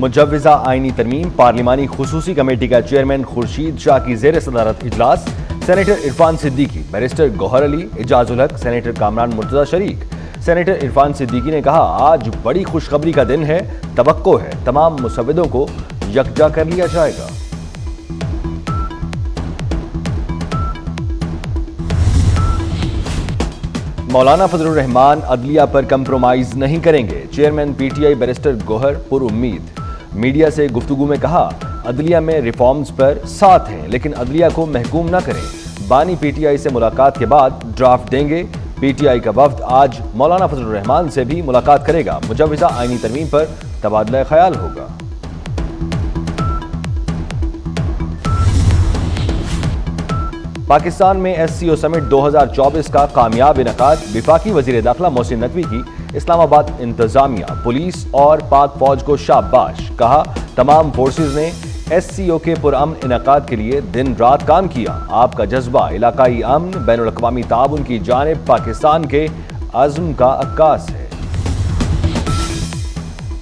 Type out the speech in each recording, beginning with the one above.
मुजव्विज़ा आईनी तरमीम पार्लिमानी खुसूसी कमेटी का चेयरमैन खुर्शीद शाह की ज़ेर सदारत इजलास। सेनेटर इरफान सिद्दीकी, बैरिस्टर गौहर अली, एजाजुल हक, सेनेटर कामरान मुर्तज़ा शरीक। सेनेटर इरफान सिद्दीकी ने कहा, आज बड़ी खुशखबरी का दिन है, तवक्को है तमाम मुसव्विदों को यकजा कर लिया जाएगा। मौलाना फजलुर रहमान अदलिया पर कंप्रोमाइज नहीं करेंगे। चेयरमैन पीटीआई बैरिस्टर गौहर पुरुम्मीद। मीडिया से गुफ्तगू में कहा, अदलिया में रिफॉर्म्स पर साथ हैं, लेकिन अदलिया को महकूम न करें। बानी पीटीआई से मुलाकात के बाद ड्राफ्ट देंगे। पीटीआई का वफ्द आज मौलाना फजलुर रहमान से भी मुलाकात करेगा। मुजव्विज़ा आईनी तरमीम पर तबादला ख्याल होगा। पाकिस्तान में SCO समिट 2024 का कामयाब इनकाद। वफाकी वज़ीर दाखिला मोहसिन नकवी की इस्लामाबाद इंतजामिया, पुलिस और पाक फौज को शाबाश। कहा, तमाम फोर्सेज ने SCO के पुरअमन इनकाद के लिए दिन रात काम किया। आपका जज्बा इलाकाई अमन, बैनुल अक़वामी ताउन की जानिब पाकिस्तान के अज़्म का अक्कास है।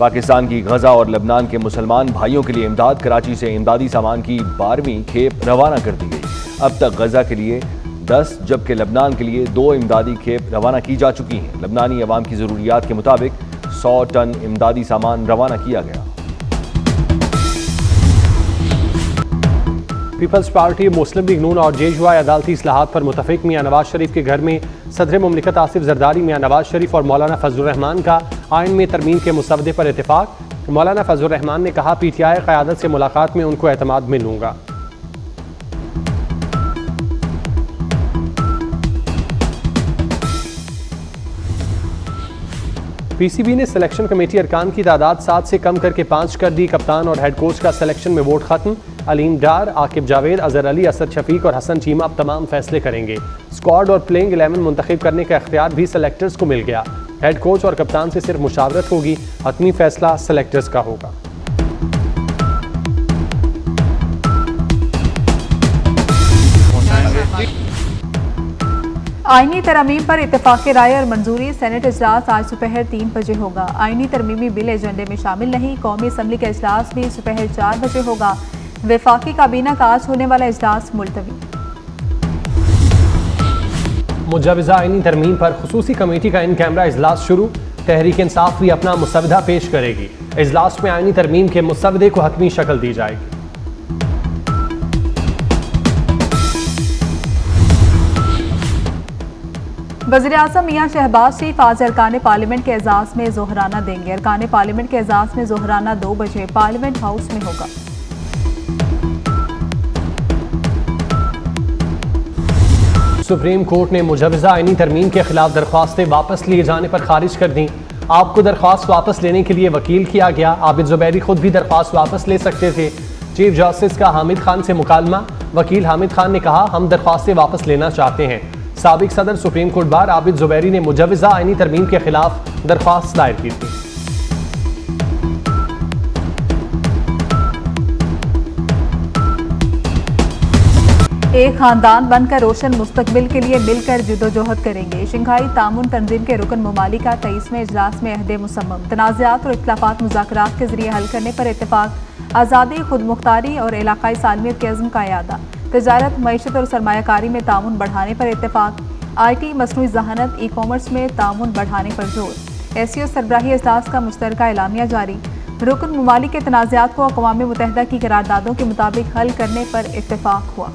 पाकिस्तान की गजा और लबनान के मुसलमान भाइयों के लिए इमदाद। कराची से इमदादी सामान की 12वीं खेप रवाना कर दी गई। अब तक गजा के लिए 10 जबकि लबनान के लिए 2 इमदादी खेप रवाना की जा चुकी हैं। लबनानी अवाम की ज़रूरियात के मुताबिक 100 टन इमदादी सामान रवाना किया गया। पीपल्स पार्टी, मुस्लिम लीग नून और JUI अदालती इस्लाहात पर मुतफिक। मियां नवाज शरीफ के घर में सदर मुमलिकत आसिफ जरदारी, मियां नवाज शरीफ और मौलाना फजलुर रहमान का आइन में तरमीम के मुसवदे पर इत्तेफाक। मौलाना फजलुर रहमान ने कहा, PTI क़यादत से मुलाकात में उनको एतमाद में लूंगा। PCB ने सिलेक्शन कमेटी अरकान की तादाद 7 से कम करके 5 कर दी। कप्तान और हेड कोच का सिलेक्शन में वोट खत्म। अलीम डार, आकिब जावेद, अजहर अली, असद शफीक और हसन चीमा अब तमाम फैसले करेंगे। स्क्वाड और प्लेइंग 11 मुंतखब करने का इख्तियार भी सेलेक्टर्स को मिल गया। हेड कोच और कप्तान से सिर्फ मुशावरत होगी, हतमी फैसला सेलेक्टर्स का होगा। आईनी तरमीम पर इत्तेफाक राय और मंजूरी। सेनेट इजलास आज दोपहर 3 बजे होगा। आईनी तरमीमी बिल एजेंडे में शामिल नहीं। कौमी असम्बली का इजलास भी दोपहर 4 बजे होगा। वफाकी काबीना का आज होने वाला इजलास मुलतवी। मुजव्विज़ा आईनी तरमीम पर खुसूसी कमेटी का इन कैमरा इजलास शुरू। तहरीक इंसाफ भी अपना मुसवदा पेश करेगी। इजलास में आईनी तरमीम के मुसवदे को हतमी शक्ल दी जाएगी। वज़ीर आज़म मियां शहबाज शरीफ आज अरकान पार्लियामेंट के एजाज़ में ज़ोहराना देंगे। अरकान पार्लियामेंट के एजाज़ में ज़ोहराना 2 बजे पार्लियामेंट हाउस में होगा। सुप्रीम कोर्ट ने मुजव्विज़ा आईनी तरमीम के खिलाफ दरख्वास्तें वापस लिए जाने पर खारिज कर दी। आपको दरख्वास्त वापस लेने के लिए वकील किया गया। आबिद ज़ुबैरी खुद भी दरख्वास्त वापस ले सकते थे। चीफ जस्टिस का हामिद खान से मुकालमा। वकील हामिद खान ने कहा, हम दरख्वास्तें वापस लेना चाहते हैं। साबिक सदर supreme court bar Abid Zubairi ने मुजव्विज़ा आईनी तरमीम के खिलाफ दरख्वास्त दायर की थी। एक खानदान बनकर रोशन मुस्तकबिल के लिए मिलकर जदोजहद करेंगे। शंघाई तामुन तंजीम के रुकन ममालिक का 23वें इजलास में अहद मुसम्मम। तनाज़ात और इख्तिलाफ़ात मुज़ाकरात के जरिए हल करने पर इत्तेफाक। आज़ादी, खुद मुख्तारी और इलाकाई सालमियत के अज़्म का यादा। तजारत, मईशत और सरमायाकारी में तामुन बढ़ाने पर इत्तेफाक। IT, मसनूई ज़हानत, ई-कॉमर्स में तामुन बढ़ाने पर जोर। SCO सरबराही इजलास का मुश्तरका एलामिया जारी। रुकन ममालिक के तनाज़ात को अक़वाम मुत्तहिदा की करारदादों के मुताबिक हल करने पर इत्तेफाक हुआ।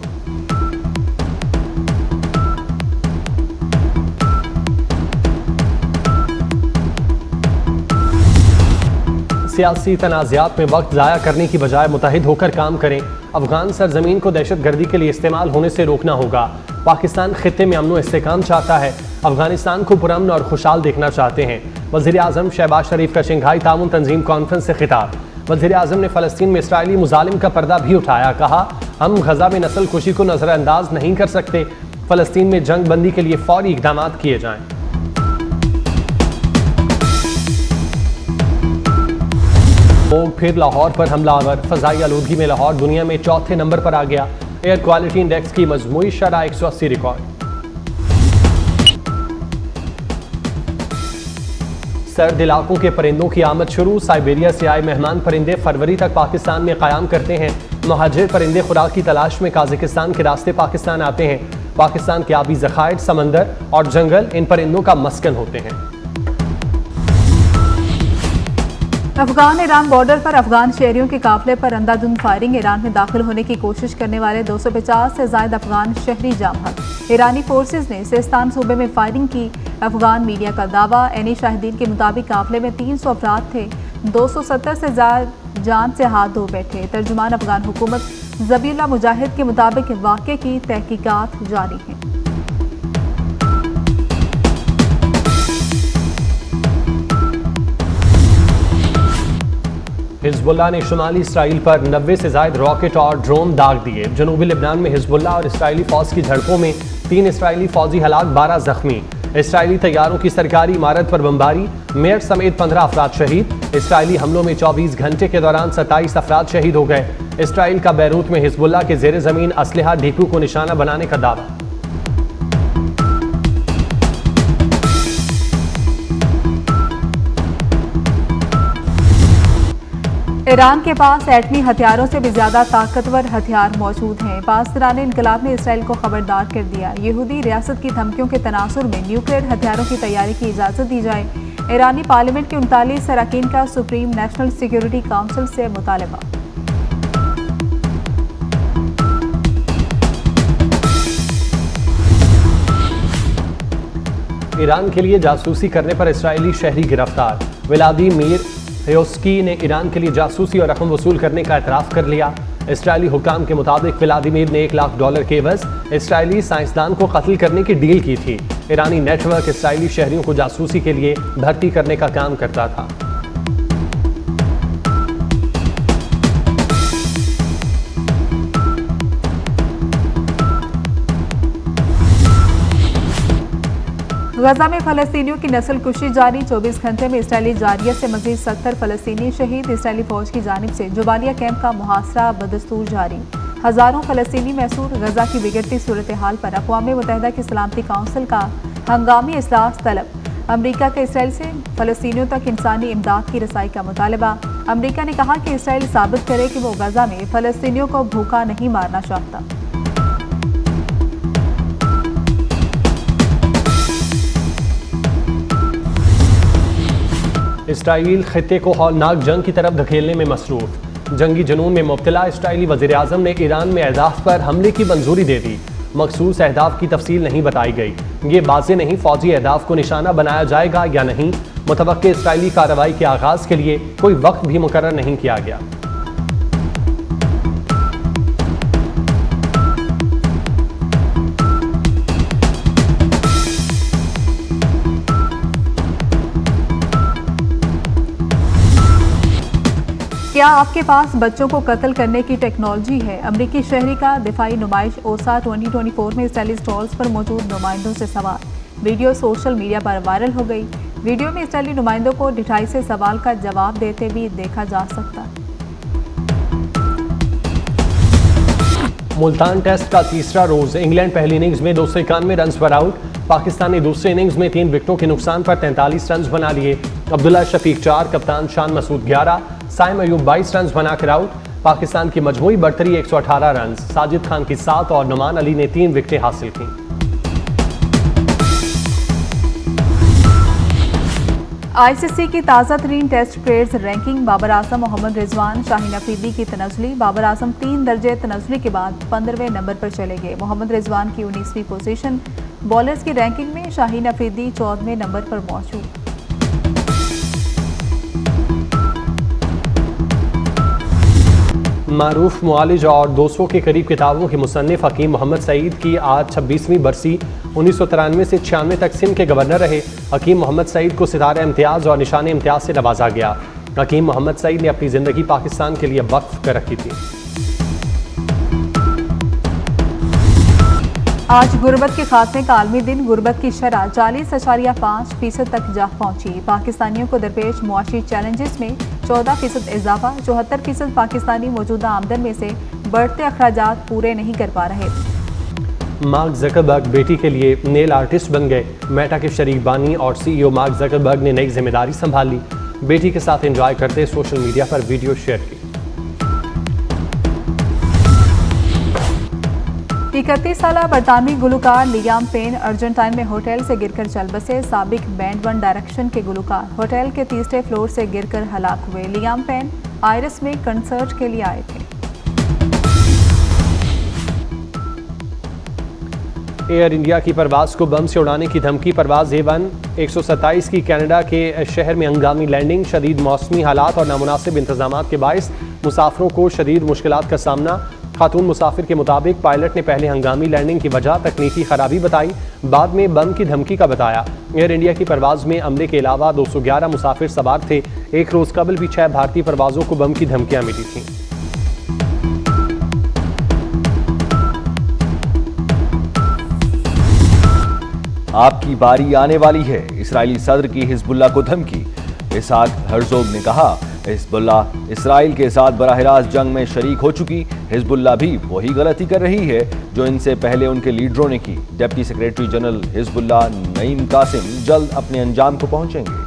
सियासी तनाज़ात में वक्त ज़ाया करने की बजाय मुत्तहिद होकर काम करें। अफगान सरजमीन को दहशत गर्दी के लिए इस्तेमाल होने से रोकना होगा। पाकिस्तान खित्ते में अमन व इस्तेकाम चाहता है। अफगानिस्तान को पुरअमन और खुशहाल देखना चाहते हैं। वज़ीर आज़म शहबाज शरीफ का शंघाई तामुन तंजीम कॉन्फ्रेंस से खिताब। वज़ीर आज़म ने फ़लस्तीन में इसराइली मुजालिम का पर्दा भी उठाया। कहा, हम गजा में नस्ल खुशी को नज़रअंदाज नहीं कर सकते। फ़लस्तीन में जंग बंदी के लिए फौरी इक़दाम किए जाएँ। लोग फिर लाहौर पर हमलावर। फ़ज़ाई आलूदगी में लाहौर दुनिया में 4थे नंबर पर आ गया। एयर क्वालिटी इंडेक्स की मजमूई शरह 180 रिकॉर्ड। सर्द इलाकों के परिंदों की आमद शुरू। साइबेरिया से आए मेहमान परिंदे फरवरी तक पाकिस्तान में क़याम करते हैं। मुहाजिर परिंदे खुराक की तलाश में काज़ाकिस्तान के रास्ते पाकिस्तान आते हैं। पाकिस्तान के आबी ज़खायर, समंदर और जंगल इन परिंदों का मस्कन होते हैं। अफगान ईरान बॉर्डर पर अफगान शहरियों के काफिले पर अंधाधुंध फायरिंग। ईरान में दाखिल होने की कोशिश करने वाले 250 से ज्यादा अफगान शहरी जाम हक। ईरानी फोर्सेज ने सिस्तान सूबे में फायरिंग की। अफगान मीडिया का दावा। एनी शाहिदीन के मुताबिक काफिले में 300 अफराद थे। 270 से ज्यादा जान से हाथ धो बैठे। तर्जुमान अफगान हुकूमत ज़बीउल्लाह मुजाहिद के मुताबिक वाक़े की तहकीकात जारी हैं। हिजबुल्लाह ने शुमाली इसराइल पर 90 से ज़ायद रॉकेट और ड्रोन दाग दिए। जनूबी लेबनान में हिजबुल्लाह और इसराइली फ़ौज की झड़पों में 3 इसराइली फ़ौजी हलाक, 12 ज़ख्मी। इसराइली तैयारों की सरकारी इमारत पर बमबारी, मेयर समेत 15 अफराद शहीद। इसराइली हमलों में 24 घंटे के दौरान 27 अफराद शहीद हो गए। इसराइल का बैरूत में हिजबुल्लाह के ज़ेर ज़मीन असलहा डिपो को निशाना बनाने का दावा। ईरान के पास एटमी हथियारों से भी ज्यादा ताकतवर हथियार मौजूद हैं। पासदारान इनकलाब ने इसराइल को खबरदार कर दिया। यहूदी रियासत की धमकियों के तनासुर में न्यूक्लियर हथियारों की तैयारी की इजाज़त दी जाए। ईरानी पार्लियामेंट के 39 अरकान का सुप्रीम नेशनल सिक्योरिटी काउंसिल से मुतालबा। ईरान के लिए जासूसी करने पर इसराइली शहरी गिरफ्तार। व्लादिमीर हेयोस्की ने ईरान के लिए जासूसी और रकम वसूल करने का एतराफ़ कर लिया। इसराइली हुकाम के मुताबिक व्लादिमीर ने $1 लाख के एवज़ इसराइली साइंसदान को कत्ल करने की डील की थी। ईरानी नेटवर्क इसराइली शहरियों को जासूसी के लिए भर्ती करने का काम करता था। गजा में फलस्तीनियों की नस्ल कुशी जारी। 24 घंटे में इसराइली जारियत से मजीद 70 फलस्तीनी शहीद। इसराइली फौज की जानिब से जुबालिया कैंप का मुहासरा बदस्तूर जारी। हजारों फलस्तीनी महसूर। गजा की बिगड़ती सूरत हाल पर अक़वाम मुत्तहिदा की सलामती काउंसिल का हंगामी इजलास तलब। अमरीका का इसराइल से फलस्तीनियों तक इंसानी इमदाद की रसाई का मुतालबा। अमरीका ने कहा कि इसराइल साबित करे कि वो गजा में फलस्तीनियों को भूखा नहीं मारना चाहता। इसराइल खित्ते को हौलनाक जंग की तरफ धकेलने में मसरूफ। जंगी जुनून में मुब्तला इसराइली वज़ीर आज़म ने ईरान में अहदाफ पर हमले की मंजूरी दे दी। मखसूस अहदाफ की तफसील नहीं बताई गई। ये वाज़े नहीं फौजी अहदाफ को निशाना बनाया जाएगा या नहीं। मुतवक्के इसराइली कार्रवाई के आगाज़ के लिए कोई वक्त भी मुकर्रर नहीं किया गया। क्या आपके पास बच्चों को कत्ल करने की टेक्नोलॉजी है? अमरीकी शहरी का दिफाई नुमाइश ओसा 2024 में इसराइली स्टॉल्स पर मौजूद नुमाइंदों से सवाल। वीडियो सोशल मीडिया पर वायरल हो गई। वीडियो में इसराइली नुमाइंदों को ढिठाई से सवाल का जवाब देते भी देखा जा सकता है। मुल्तान टेस्ट का तीसरा रोज। इंग्लैंड पहली इनिंग्स में 291 रन पर आउट। पाकिस्तान ने दूसरे इनिंग्स में 3 विकेटों के नुकसान पर 43 रन बना लिए। अब्दुल्ला शफीक 4, कप्तान शान मसूद 11, साइम अयूब 22 रन बनाकर आउट। पाकिस्तान की मजमूई बढ़तरी 118 रन। साजिद खान की 7 और नुमान अली ने 3 विकेटें हासिल की। आईसीसी की ताज़ा तरीन test players ranking. Babar Azam, Mohammad Rizwan, Shaheen Afridi की तनज़्ज़ुली। बाबर आजम 3 दर्जे तनज़्ज़ुली के बाद 15वें नंबर पर चले गए। मोहम्मद रिजवान की 19वीं पोजीशन। बॉलर्स की रैंकिंग में शाहीन अफरीदी 14वें नंबर पर मौजूद। मारूफ मुआलिज और 200 के करीब किताबों के मुसन्निफ हकीम मोहम्मद सईद की आज 26वीं बरसी। 1993 से 96 तक सिंध के गवर्नर रहे। हकीम मोहम्मद सईद को सितारा इम्तियाज़ और निशान इम्तियाज़ से नवाजा गया। हकीम मोहम्मद सईद ने अपनी ज़िंदगी पाकिस्तान के लिए वक्फ कर रखी थी। आज गुर्बत के खात्मे का आलमी दिन। गुर्बत की शरह 40.5% तक जा पहुंची। पाकिस्तानियों को दरपेश मुआशी चैलेंजेस में 14% इजाफा। 74% पाकिस्तानी मौजूदा आमदन में से बढ़ते अखराजात पूरे नहीं कर पा रहे। मार्क जकरबर्ग बेटी के लिए नेल आर्टिस्ट बन गए। मेटा के शरीक बानी और CEO मार्क जकरबर्ग ने नई जिम्मेदारी संभाल ली। बेटी के साथ एंजॉय करते सोशल मीडिया पर वीडियो शेयर की। 31 साला बरतानवी गुलकार लियाम पेन अर्जेंटाइन में होटल से गिरकर चल बसे। साबिक बैंड वन डायरेक्शन के गुलकार होटल के तीसरे फ्लोर से गिरकर हलाक हुए। लियाम पेन आयरिस में कंसर्ट के लिए आए थे। एयर इंडिया की परवाज को बम से उड़ाने की धमकी। परवाज A1 127 की कनाडा के शहर में हंगामी लैंडिंग। शदीद मौसमी हालात और नामुनासिब इंतजामात के बायस मुसाफिरों को शदीद मुश्किलात का सामना। खातून मुसाफिर के मुताबिक पायलट ने पहले हंगामी लैंडिंग की वजह तकनीकी खराबी बताई, बाद में बम की धमकी का बताया। एयर इंडिया की परवाज में अमले के अलावा 211 मुसाफिर सवार थे। एक रोज कबल भी 6 भारतीय परवाजों को बम की धमकियां मिली थीं। आपकी बारी आने वाली है, इस्राएली सदर की हिजबुल्लाह को धमकी। इसहाक हर्जोग ने कहा, हिजबुल्लाह इसराइल के साथ बराह रास्त जंग में शरीक हो चुकी। हिजबुल्लाह भी वही गलती कर रही है जो इनसे पहले उनके लीडरों ने की। Deputy secretary general Hezbollah Naim Qassem जल्द अपने अंजाम को पहुंचेंगे।